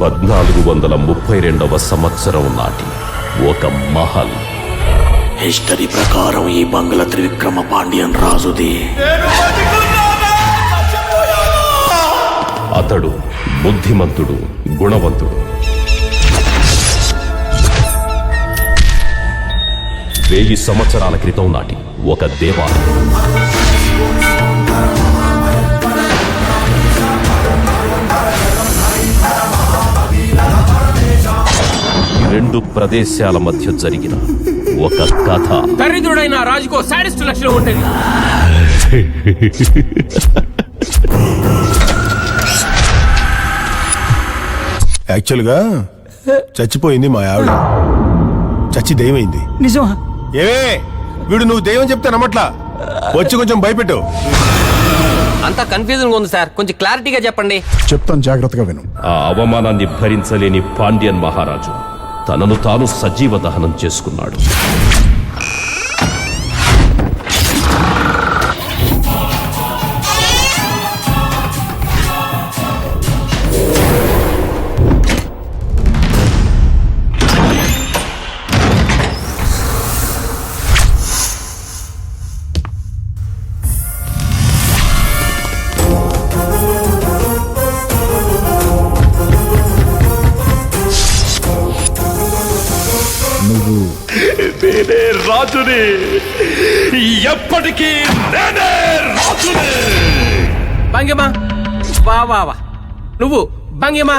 1432వ సంవత్సరం నాటి ఒక మహల్. హిస్టరీ ప్రకారం ఈ బంగ్లా త్రివిక్రమ పాండ్యన్ రాజుది. అతడు బుద్ధిమంతుడు, గుణవంతుడు. 1000 సంవత్సరాల క్రితం నాటి ఒక దేవాలయం. రెండు ప్రదేశాల మధ్య జరిగిన ఒక కథ. దరిద్రుడైన రాజుకో సాడిస్ట్ లక్షణం ఉంటుంది. యాక్చువల్గా చచ్చిపోయింది మా ఆవిడ. చచ్చి దెయ్యమైంది. నిజమా? ఏమే వీడు నువ్వు దెయ్యం చెప్తే నమ్మట్లా. వచ్చి కొంచెం భయపెట్టు. అంతా కన్ఫ్యూజన్ ఉంది సార్, కొంచెం క్లారిటీగా చెప్పండి. చెప్తాను, జాగ్రత్తగా విను. ఆ అవమానాన్ని భరించలేని పాండ్యన్ మహారాజు తనను తాను సజీవ దహనం చేసుకున్నాడు. నేనే రాజుని, ఎప్పటికీ నేనే రాజుని. భంగిమా, వా వా వా. నువ్వు భంగిమా.